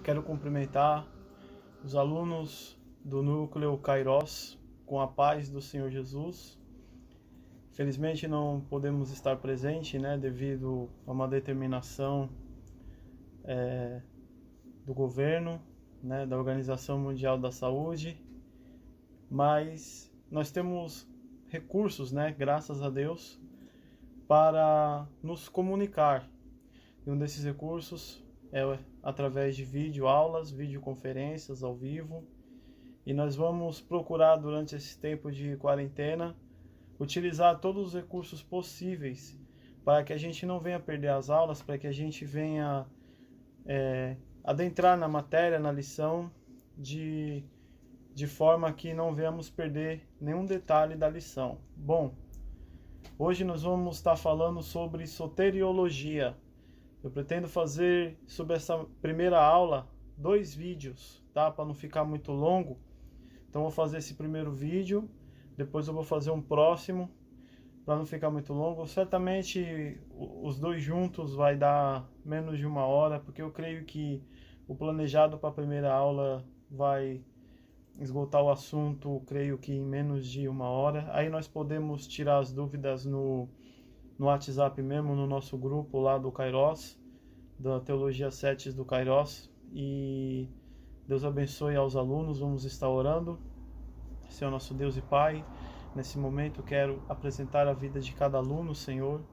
Quero cumprimentar os alunos do Núcleo Kairos com a paz do Senhor Jesus. Felizmente não podemos estar presentes, devido a uma determinação do governo, da Organização Mundial da Saúde, mas nós temos recursos, graças a Deus, para nos comunicar. E um desses recursos é através de videoaulas, videoconferências ao vivo. E nós vamos procurar, durante esse tempo de quarentena, utilizar todos os recursos possíveis para que a gente não venha perder as aulas, para que a gente venha adentrar na matéria, na lição, de forma que não venhamos perder nenhum detalhe da lição. Bom, hoje nós vamos estar falando sobre soteriologia. Eu pretendo fazer sobre essa primeira aula 2 vídeos, tá? Para não ficar muito longo. Então vou fazer esse primeiro vídeo, depois eu vou fazer um próximo, para não ficar muito longo. Certamente os 2 juntos vai dar menos de 1 hora, porque eu creio que o planejado para a primeira aula vai esgotar o assunto, creio que em menos de 1 hora. Aí nós podemos tirar as dúvidas no WhatsApp mesmo, no nosso grupo lá do Kairos, da Teologia 7 do Kairos. E Deus abençoe aos alunos, vamos estar orando. Senhor nosso Deus e Pai, nesse momento quero apresentar a vida de cada aluno, Senhor.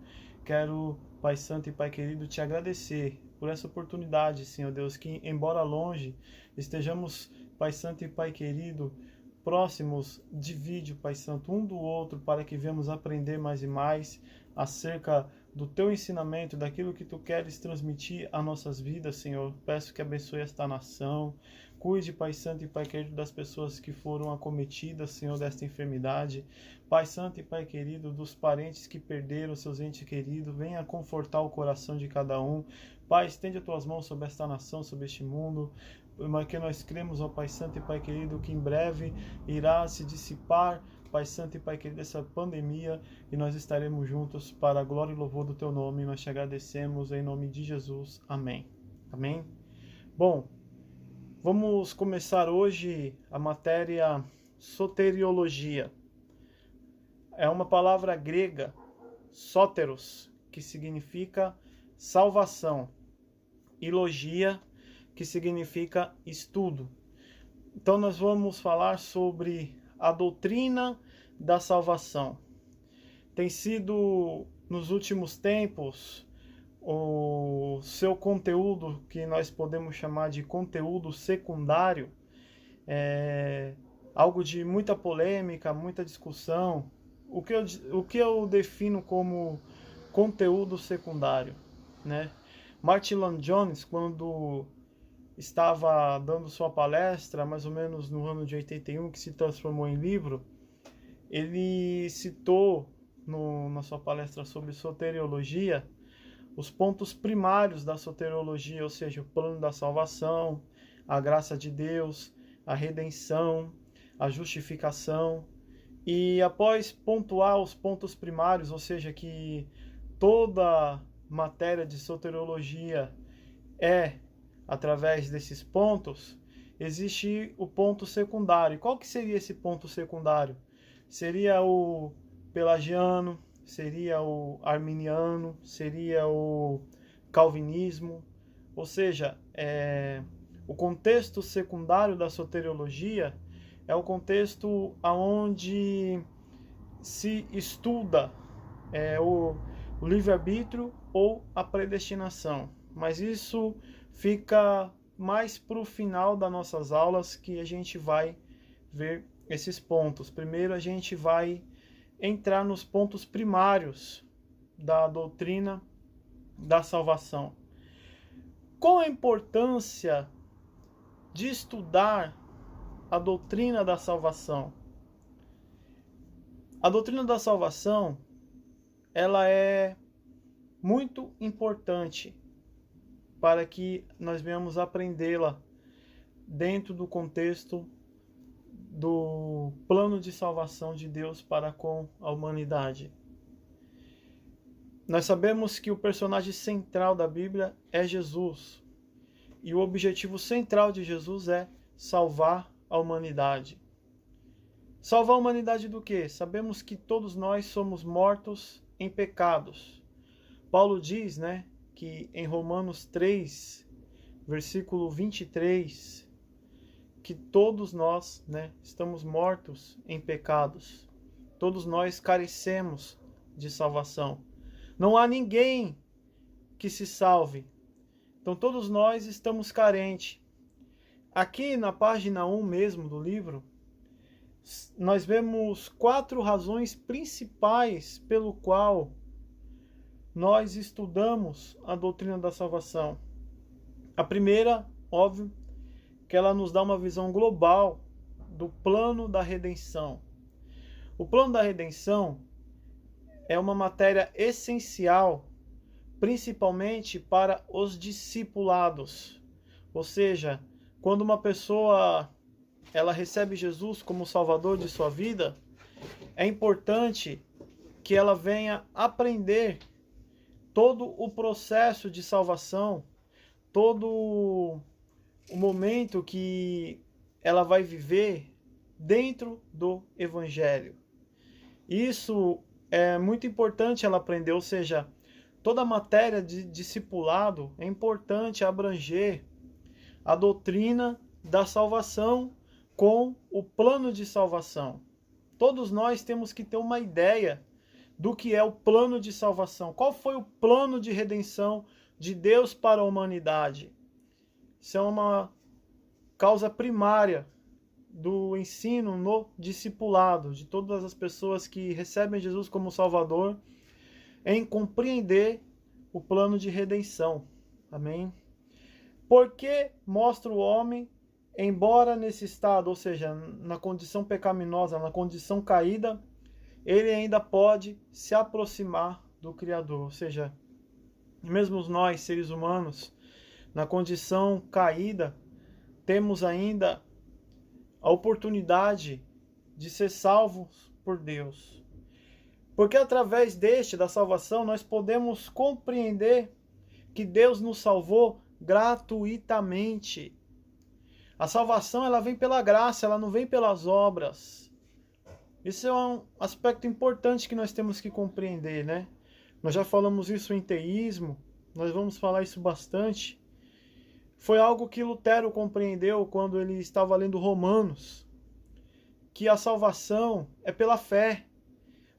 Quero, Pai Santo e Pai querido, te agradecer por essa oportunidade, Senhor Deus, que embora longe, estejamos, Pai Santo e Pai querido, próximos de vídeo, Pai Santo, um do outro, para que venhamos aprender mais e mais acerca do Teu ensinamento, daquilo que Tu queres transmitir a nossas vidas, Senhor. Peço que abençoe esta nação. Cuide, Pai Santo e Pai querido, das pessoas que foram acometidas, Senhor, desta enfermidade. Pai Santo e Pai querido, dos parentes que perderam seus entes queridos, venha confortar o coração de cada um. Pai, estende as Tuas mãos sobre esta nação, sobre este mundo, que nós cremos, ó Pai Santo e Pai querido, que em breve irá se dissipar, Pai Santo e Pai querido, essa pandemia, e nós estaremos juntos para a glória e louvor do Teu nome. Nós te agradecemos em nome de Jesus. Amém. Amém? Bom, vamos começar hoje a matéria soteriologia. É uma palavra grega, sóteros, que significa salvação, e logia, que significa estudo. Então nós vamos falar sobre a doutrina da salvação. Tem sido, nos últimos tempos, o seu conteúdo, que nós podemos chamar de conteúdo secundário, algo de muita polêmica, muita discussão. O que eu defino como conteúdo secundário, Martin Lloyd-Jones, quando estava dando sua palestra, mais ou menos no ano de 81, que se transformou em livro, ele citou na sua palestra sobre soteriologia os pontos primários da soteriologia, ou seja, o plano da salvação, a graça de Deus, a redenção, a justificação. E após pontuar os pontos primários, ou seja, que toda matéria de soteriologia através desses pontos, existe o ponto secundário. E qual que seria esse ponto secundário? Seria o pelagiano, seria o arminiano, seria o calvinismo. Ou seja, o contexto secundário da soteriologia é o contexto onde se estuda o livre-arbítrio ou a predestinação. Mas isso fica mais para o final das nossas aulas, que a gente vai ver esses pontos. Primeiro a gente vai entrar nos pontos primários da doutrina da salvação. Qual a importância de estudar a doutrina da salvação? A doutrina da salvação, ela é muito importante para que nós venhamos aprendê-la dentro do contexto do plano de salvação de Deus para com a humanidade. Nós sabemos que o personagem central da Bíblia é Jesus. E o objetivo central de Jesus é salvar a humanidade. Salvar a humanidade do quê? Sabemos que todos nós somos mortos em pecados. Paulo diz, que em Romanos 3, versículo 23, que todos nós, estamos mortos em pecados. Todos nós carecemos de salvação. Não há ninguém que se salve. Então todos nós estamos carentes. Aqui na página 1 mesmo do livro, nós vemos 4 razões principais pelo qual nós estudamos a doutrina da salvação. A primeira, óbvio, que ela nos dá uma visão global do plano da redenção. O plano da redenção é uma matéria essencial, principalmente para os discipulados. Ou seja, quando uma pessoa ela recebe Jesus como Salvador de sua vida, é importante que ela venha aprender todo o processo de salvação, todo o momento que ela vai viver dentro do Evangelho. Isso é muito importante ela aprender, ou seja, toda a matéria de discipulado é importante abranger a doutrina da salvação com o plano de salvação. Todos nós temos que ter uma ideia do que é o plano de salvação. Qual foi o plano de redenção de Deus para a humanidade? Isso é uma causa primária do ensino no discipulado, de todas as pessoas que recebem Jesus como Salvador, em compreender o plano de redenção. Amém? Porque mostra o homem, embora nesse estado, ou seja, na condição pecaminosa, na condição caída, ele ainda pode se aproximar do Criador. Ou seja, mesmo nós, seres humanos, na condição caída, temos ainda a oportunidade de ser salvos por Deus. Porque através da salvação, nós podemos compreender que Deus nos salvou gratuitamente. A salvação, ela vem pela graça, ela não vem pelas obras. Isso é um aspecto importante que nós temos que compreender, Nós já falamos isso em teísmo, nós vamos falar isso bastante. Foi algo que Lutero compreendeu quando ele estava lendo Romanos, que a salvação é pela fé,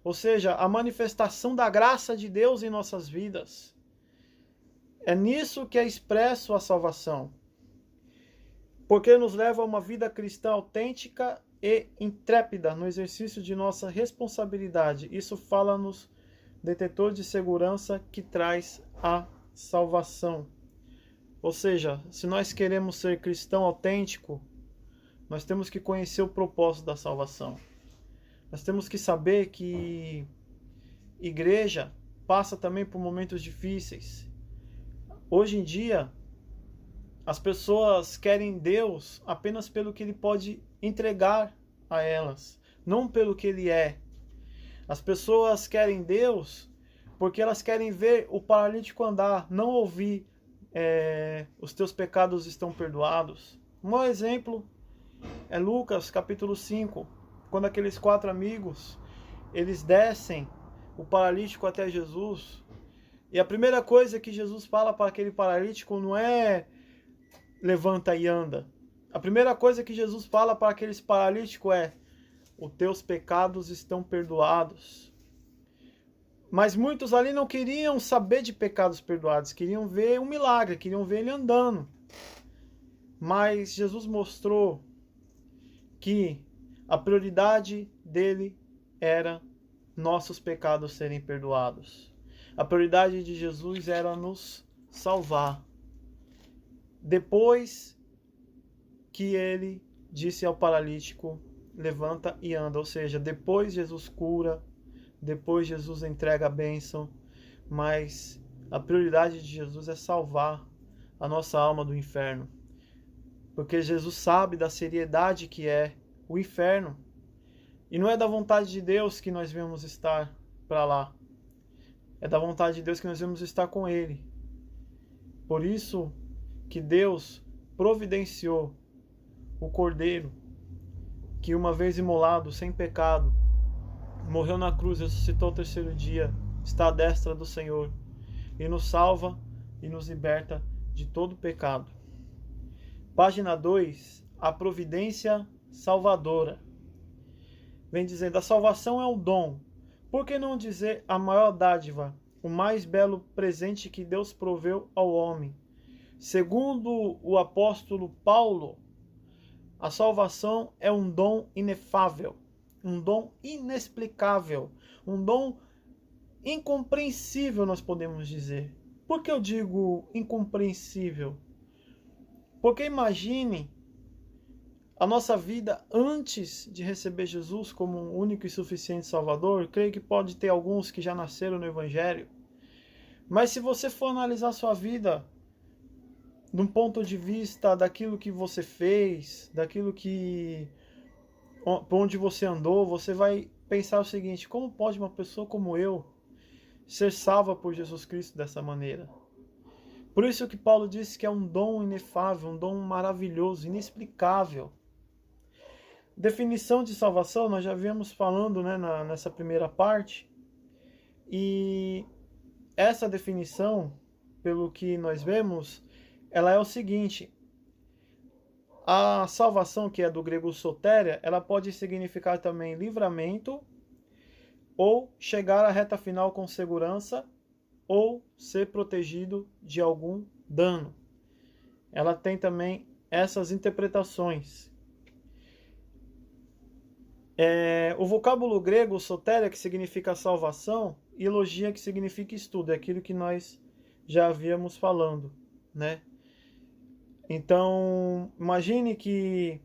ou seja, a manifestação da graça de Deus em nossas vidas. É nisso que é expresso a salvação, porque nos leva a uma vida cristã autêntica e intrépida no exercício de nossa responsabilidade. Isso fala-nos detetor de segurança que traz a salvação. Ou seja, se nós queremos ser cristão autêntico, nós temos que conhecer o propósito da salvação. Nós temos que saber que igreja passa também por momentos difíceis. Hoje em dia, as pessoas querem Deus apenas pelo que Ele pode entregar a elas, não pelo que Ele é. As pessoas querem Deus porque elas querem ver o paralítico andar, não ouvir os teus pecados estão perdoados. Um mau exemplo é Lucas capítulo 5, quando aqueles 4 amigos, eles descem o paralítico até Jesus, e a primeira coisa que Jesus fala para aquele paralítico não é levanta e anda. A primeira coisa que Jesus fala para aqueles paralíticos é: os teus pecados estão perdoados. Mas muitos ali não queriam saber de pecados perdoados, queriam ver um milagre, queriam ver ele andando. Mas Jesus mostrou que a prioridade dele era nossos pecados serem perdoados. A prioridade de Jesus era nos salvar. Depois que ele disse ao paralítico: levanta e anda. Ou seja, depois Jesus cura, depois Jesus entrega a bênção, mas a prioridade de Jesus é salvar a nossa alma do inferno. Porque Jesus sabe da seriedade que é o inferno. E não é da vontade de Deus que nós vamos estar para lá. É da vontade de Deus que nós vamos estar com Ele. Por isso que Deus providenciou o Cordeiro, que uma vez imolado, sem pecado, morreu na cruz, ressuscitou ao terceiro dia, está à destra do Senhor e nos salva e nos liberta de todo pecado. Página 2, a providência salvadora. Vem dizendo, a salvação é um dom. Por que não dizer a maior dádiva, o mais belo presente que Deus proveu ao homem? Segundo o apóstolo Paulo, a salvação é um dom inefável, um dom inexplicável, um dom incompreensível, nós podemos dizer. Por que eu digo incompreensível? Porque imagine a nossa vida antes de receber Jesus como um único e suficiente Salvador. Creio que pode ter alguns que já nasceram no Evangelho. Mas se você for analisar sua vida de um ponto de vista daquilo que você fez, daquilo que por onde você andou, você vai pensar o seguinte: como pode uma pessoa como eu ser salva por Jesus Cristo dessa maneira? Por isso que Paulo disse que é um dom inefável, um dom maravilhoso, inexplicável. Definição de salvação, nós já viemos falando, né, nessa primeira parte. E essa definição, pelo que nós vemos, ela é o seguinte: a salvação, que é do grego sotéria, ela pode significar também livramento, ou chegar à reta final com segurança, ou ser protegido de algum dano. Ela tem também essas interpretações. O vocábulo grego sotéria, que significa salvação, e logia, que significa estudo, é aquilo que nós já havíamos falando, né? Então, imagine que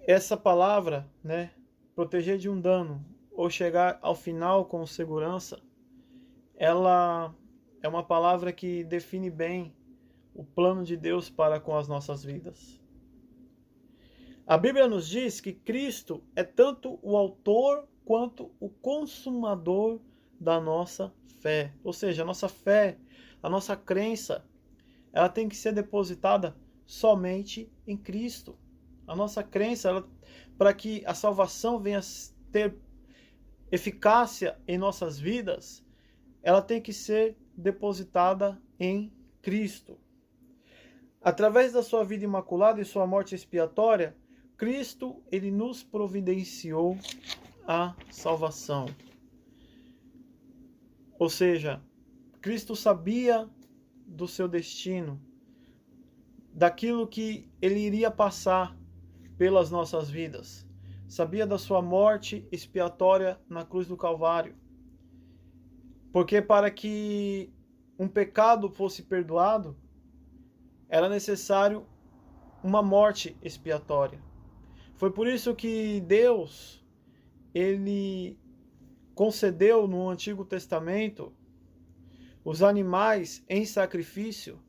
essa palavra, né, proteger de um dano ou chegar ao final com segurança, ela é uma palavra que define bem o plano de Deus para com as nossas vidas. A Bíblia nos diz que Cristo é tanto o autor quanto o consumador da nossa fé. Ou seja, a nossa fé, a nossa crença, ela tem que ser depositada somente em Cristo. A nossa crença, para que a salvação venha ter eficácia em nossas vidas, ela tem que ser depositada em Cristo. Através da sua vida imaculada e sua morte expiatória, Cristo, ele nos providenciou a salvação. Ou seja, Cristo sabia do seu destino, daquilo que ele iria passar pelas nossas vidas. Sabia da sua morte expiatória na cruz do Calvário. Porque para que um pecado fosse perdoado, era necessário uma morte expiatória. Foi por isso que Deus, ele concedeu no Antigo Testamento os animais em sacrifício,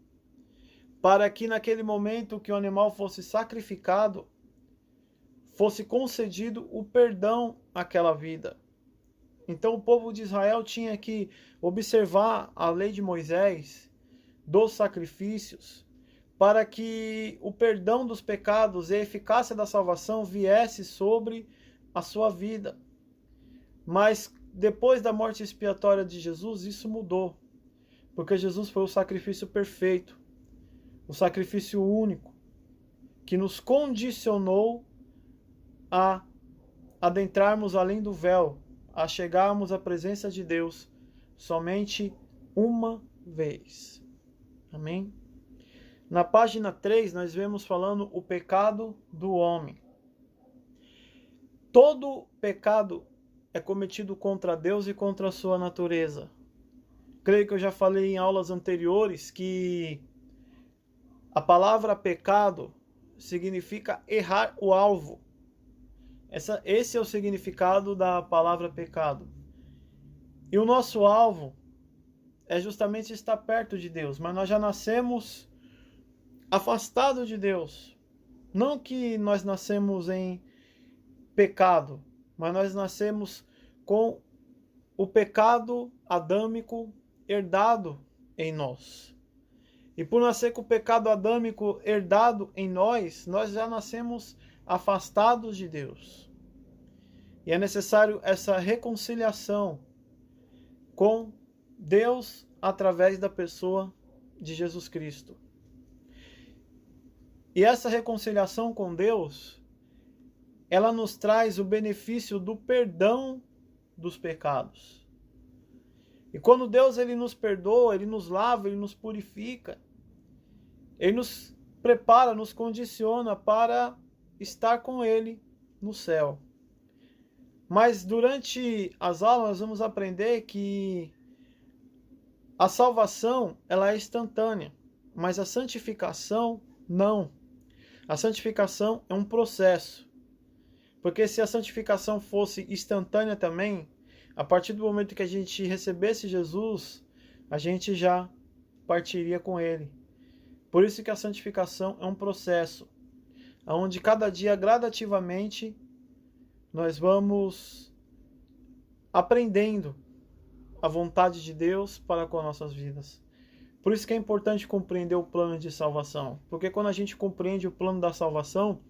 para que naquele momento que o animal fosse sacrificado, fosse concedido o perdão àquela vida. Então o povo de Israel tinha que observar a lei de Moisés, dos sacrifícios, para que o perdão dos pecados e a eficácia da salvação viesse sobre a sua vida. Mas depois da morte expiatória de Jesus, isso mudou. Porque Jesus foi o sacrifício perfeito, o sacrifício único, que nos condicionou a adentrarmos além do véu, a chegarmos à presença de Deus somente uma vez. Amém? Na página 3, nós vemos falando o pecado do homem. Todo pecado é cometido contra Deus e contra a sua natureza. Creio que eu já falei em aulas anteriores que a palavra pecado significa errar o alvo. Esse é o significado da palavra pecado. E o nosso alvo é justamente estar perto de Deus, mas nós já nascemos afastados de Deus. Não que nós nascemos em pecado, mas nós nascemos com o pecado adâmico herdado em nós. E por nascer com o pecado adâmico herdado em nós, nós já nascemos afastados de Deus. E é necessário essa reconciliação com Deus através da pessoa de Jesus Cristo. E essa reconciliação com Deus, ela nos traz o benefício do perdão dos pecados. E quando Deus ele nos perdoa, ele nos lava, ele nos purifica, ele nos prepara, nos condiciona para estar com ele no céu. Mas durante as aulas nós vamos aprender que a salvação ela é instantânea, mas a santificação não. A santificação é um processo. Porque se a santificação fosse instantânea também, a partir do momento que a gente recebesse Jesus, a gente já partiria com ele. Por isso que a santificação é um processo, onde cada dia gradativamente nós vamos aprendendo a vontade de Deus para com as nossas vidas. Por isso que é importante compreender o plano de salvação. Porque quando a gente compreende o plano da salvação,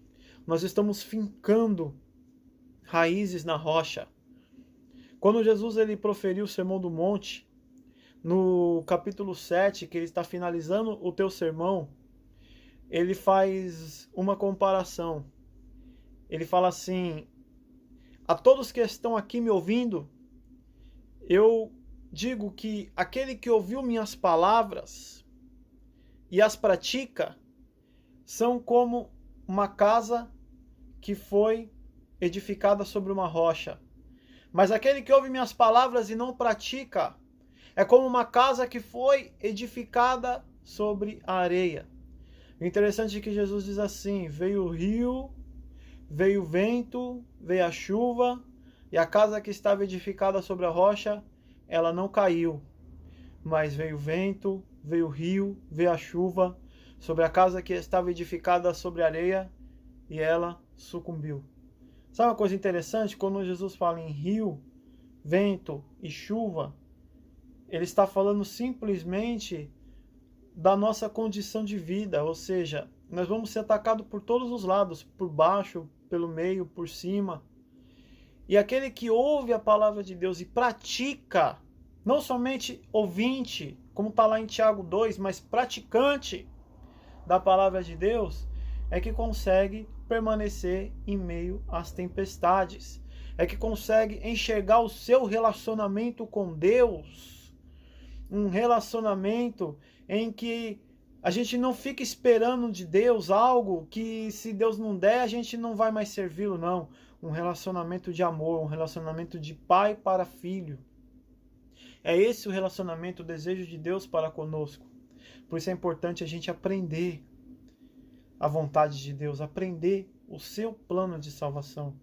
nós estamos fincando raízes na rocha. Quando Jesus ele proferiu o Sermão do Monte, no capítulo 7, que ele está finalizando o teu sermão, ele faz uma comparação. Ele fala assim: a todos que estão aqui me ouvindo, eu digo que aquele que ouviu minhas palavras e as pratica, são como uma casa que foi edificada sobre uma rocha. Mas aquele que ouve minhas palavras e não pratica, é como uma casa que foi edificada sobre a areia. O interessante é que Jesus diz assim: veio o rio, veio o vento, veio a chuva, e a casa que estava edificada sobre a rocha, ela não caiu. Mas veio o vento, veio o rio, veio a chuva sobre a casa que estava edificada sobre a areia, e ela sucumbiu. Sabe uma coisa interessante? Quando Jesus fala em rio, vento e chuva, ele está falando simplesmente da nossa condição de vida, ou seja, nós vamos ser atacados por todos os lados, por baixo, pelo meio, por cima. E aquele que ouve a palavra de Deus e pratica, não somente ouvinte, como está lá em Tiago 2, mas praticante da palavra de Deus, é que consegue permanecer em meio às tempestades, é que consegue enxergar o seu relacionamento com Deus, um relacionamento em que a gente não fica esperando de Deus algo que, se Deus não der, a gente não vai mais servi-lo, não. Um relacionamento de amor, um relacionamento de pai para filho. É esse o relacionamento, o desejo de Deus para conosco. Por isso é importante a gente aprender a vontade de Deus, aprender o seu plano de salvação.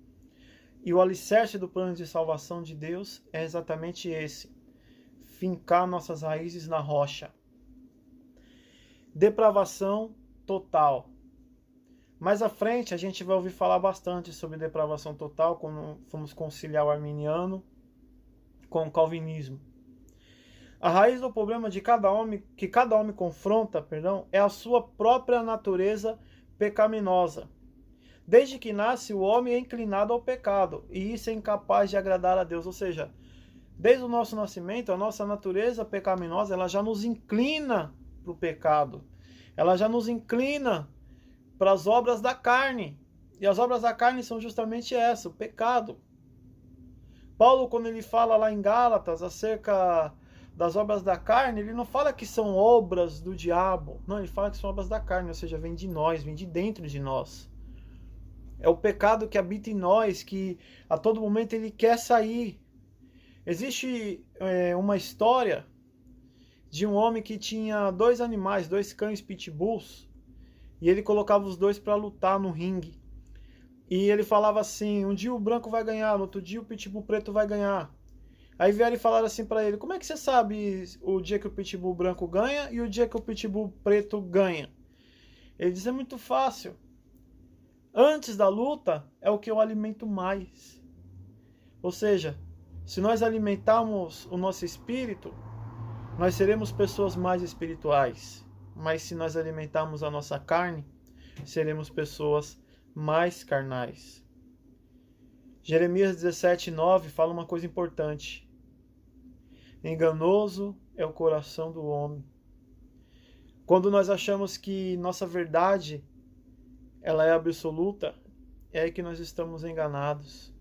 E o alicerce do plano de salvação de Deus é exatamente esse: fincar nossas raízes na rocha. Depravação total. Mais à frente a gente vai ouvir falar bastante sobre depravação total quando vamos conciliar o arminiano com o calvinismo. A raiz do problema de cada homem, que cada homem confronta, é a sua própria natureza pecaminosa. Desde que nasce, o homem é inclinado ao pecado, e isso é incapaz de agradar a Deus. Ou seja, desde o nosso nascimento, a nossa natureza pecaminosa, ela já nos inclina para o pecado. Ela já nos inclina para as obras da carne. E as obras da carne são justamente essa, o pecado. Paulo, quando ele fala lá em Gálatas acerca das obras da carne, ele não fala que são obras do diabo. Não, ele fala que são obras da carne, ou seja, vem de nós, vem de dentro de nós. É o pecado que habita em nós, que a todo momento ele quer sair. Existe uma história de um homem que tinha 2 animais, 2 cães pitbulls, e ele colocava os 2 para lutar no ringue. E ele falava assim: um dia o branco vai ganhar, no outro dia o pitbull preto vai ganhar. Aí vieram e falaram assim para ele: como é que você sabe o dia que o pitbull branco ganha e o dia que o pitbull preto ganha? Ele diz: é muito fácil. Antes da luta é o que eu alimento mais. Ou seja, se nós alimentarmos o nosso espírito, nós seremos pessoas mais espirituais. mas se nós alimentarmos a nossa carne, seremos pessoas mais carnais. Jeremias 17:9 fala uma coisa importante. Enganoso é o coração do homem. Quando nós achamos que nossa verdade ela é absoluta, é aí que nós estamos enganados.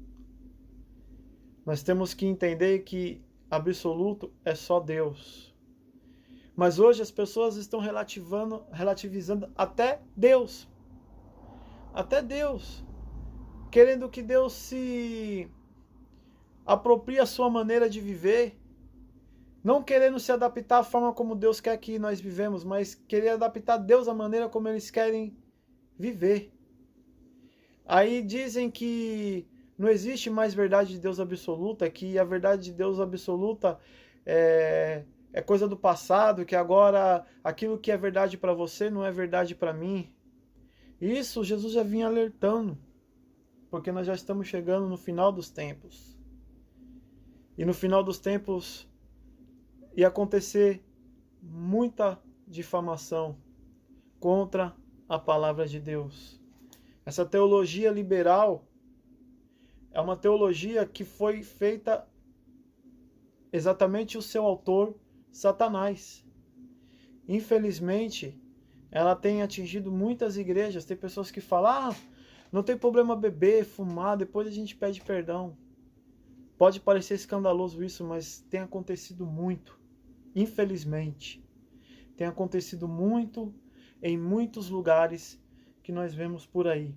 Nós temos que entender que absoluto é só Deus. Mas hoje as pessoas estão relativizando até Deus. Até Deus. Querendo que Deus se aproprie a sua maneira de viver. Não querendo se adaptar à forma como Deus quer que nós vivemos, mas querer adaptar Deus à maneira como eles querem viver. Aí dizem que não existe mais verdade de Deus absoluta, que a verdade de Deus absoluta é coisa do passado, que agora aquilo que é verdade para você não é verdade para mim. Isso Jesus já vinha alertando, porque nós já estamos chegando no final dos tempos. E no final dos tempos ia acontecer muita difamação contra a palavra de Deus. Essa teologia liberal é uma teologia que foi feita exatamente o seu autor, Satanás. Infelizmente, ela tem atingido muitas igrejas. Tem pessoas que falam, não tem problema beber, fumar, depois a gente pede perdão. Pode parecer escandaloso isso, mas tem acontecido muito. Infelizmente, tem acontecido muito em muitos lugares que nós vemos por aí.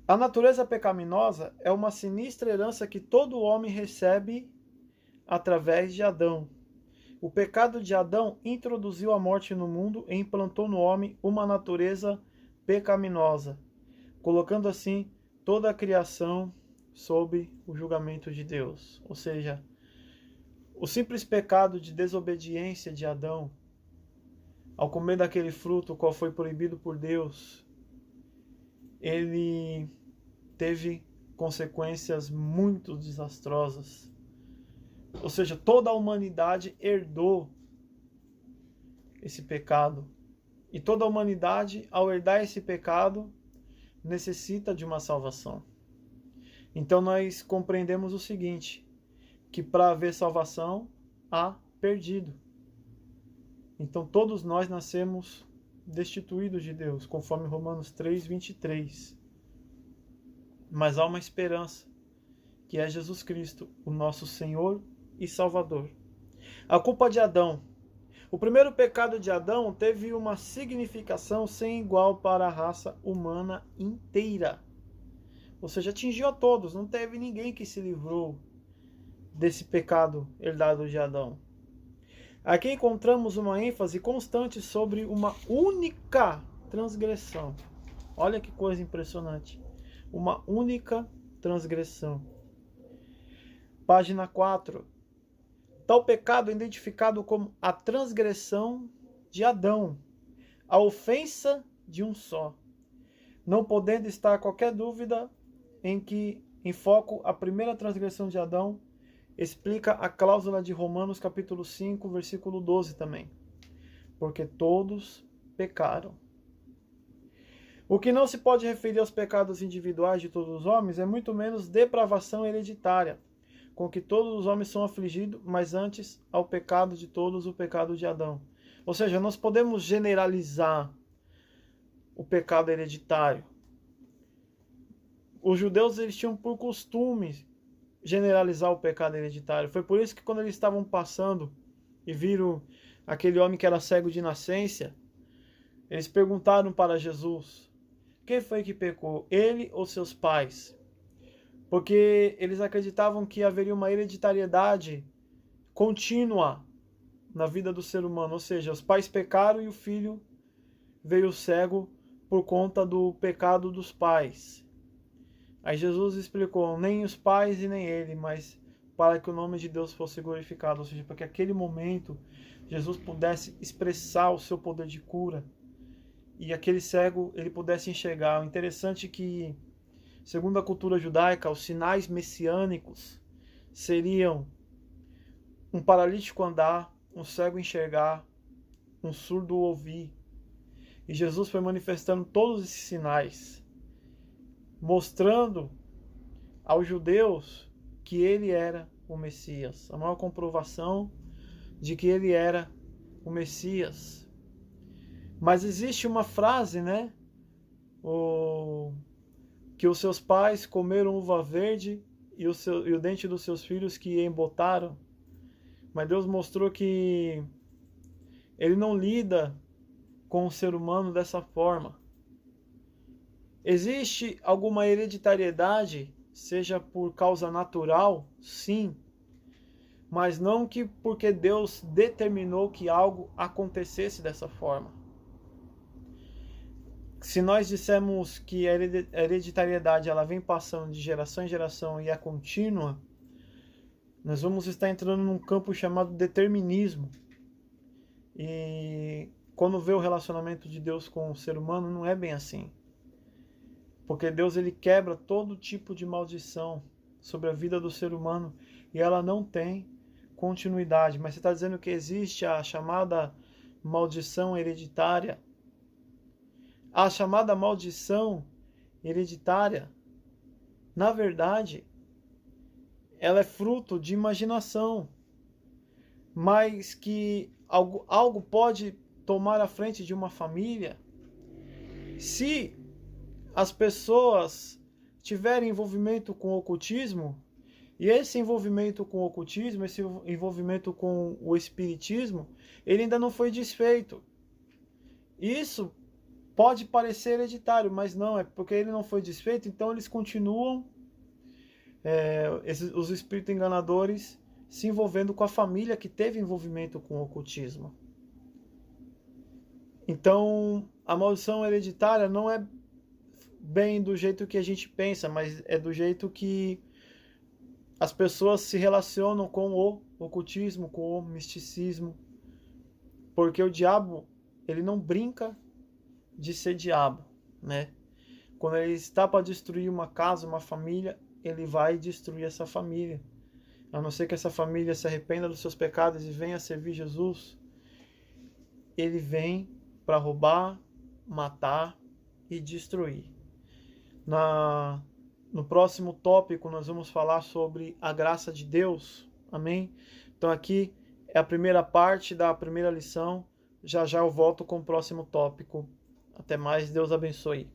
A natureza pecaminosa é uma sinistra herança que todo homem recebe através de Adão. O pecado de Adão introduziu a morte no mundo e implantou no homem uma natureza pecaminosa, colocando assim toda a criação sob o julgamento de Deus. Ou seja, o simples pecado de desobediência de Adão, ao comer daquele fruto qual foi proibido por Deus, ele teve consequências muito desastrosas. Ou seja, toda a humanidade herdou esse pecado. E toda a humanidade, ao herdar esse pecado, necessita de uma salvação. Então nós compreendemos o seguinte, que para haver salvação, há perdido. Então todos nós nascemos destituídos de Deus, conforme Romanos 3:23. Mas há uma esperança, que é Jesus Cristo, o nosso Senhor e Salvador. A culpa de Adão. O primeiro pecado de Adão teve uma significação sem igual para a raça humana inteira. Ou seja, atingiu a todos, não teve ninguém que se livrou desse pecado herdado de Adão. Aqui encontramos uma ênfase constante sobre uma única transgressão. Olha que coisa impressionante. Uma única transgressão. Página 4. Tal pecado é identificado como a transgressão de Adão, a ofensa de um só, não podendo estar qualquer dúvida em foco a primeira transgressão de Adão explica a cláusula de Romanos capítulo 5, versículo 12 também. Porque todos pecaram. O que não se pode referir aos pecados individuais de todos os homens é muito menos depravação hereditária, com que todos os homens são afligidos, mas antes ao pecado de todos, o pecado de Adão. Ou seja, nós podemos generalizar o pecado hereditário. Os judeus eles tinham por costume generalizar o pecado hereditário. Foi por isso que quando eles estavam passando e viram aquele homem que era cego de nascença, eles perguntaram para Jesus, quem foi que pecou, ele ou seus pais? Porque eles acreditavam que haveria uma hereditariedade contínua na vida do ser humano, ou seja, os pais pecaram e o filho veio cego por conta do pecado dos pais. Aí Jesus explicou, nem os pais e nem ele, mas para que o nome de Deus fosse glorificado, ou seja, para que naquele momento Jesus pudesse expressar o seu poder de cura e aquele cego ele pudesse enxergar. O interessante é que, segundo a cultura judaica, os sinais messiânicos seriam um paralítico andar, um cego enxergar, um surdo ouvir. E Jesus foi manifestando todos esses sinais, mostrando aos judeus que ele era o Messias. A maior comprovação de que ele era o Messias. Mas existe uma frase, né? Que os seus pais comeram uva verde e o dente dos seus filhos que embotaram. Mas Deus mostrou que ele não lida com o ser humano dessa forma. Existe alguma hereditariedade, seja por causa natural? Sim. Mas não que porque Deus determinou que algo acontecesse dessa forma. Se nós dissermos que a hereditariedade ela vem passando de geração em geração e é contínua, nós vamos estar entrando num campo chamado determinismo. E quando vê o relacionamento de Deus com o ser humano, não é bem assim. Porque Deus ele quebra todo tipo de maldição sobre a vida do ser humano e ela não tem continuidade. Mas você está dizendo que existe a chamada maldição hereditária. A chamada maldição hereditária, na verdade, ela é fruto de imaginação, mas que algo pode tomar a frente de uma família se as pessoas tiverem envolvimento com o ocultismo, e esse envolvimento com o ocultismo, esse envolvimento com o espiritismo, ele ainda não foi desfeito. Isso pode parecer hereditário, mas não, é porque ele não foi desfeito, então eles continuam, os espíritos enganadores, se envolvendo com a família que teve envolvimento com o ocultismo. Então, a maldição hereditária não é bem do jeito que a gente pensa, mas é do jeito que as pessoas se relacionam com o ocultismo, com o misticismo. Porque o diabo, ele não brinca de ser diabo, né? Quando ele está para destruir uma casa, uma família, ele vai destruir essa família. A não ser que essa família se arrependa dos seus pecados e venha a servir Jesus, ele vem para roubar, matar e destruir. No próximo tópico nós vamos falar sobre a graça de Deus, amém? Então aqui é a primeira parte da primeira lição, já já eu volto com o próximo tópico. Até mais, Deus abençoe.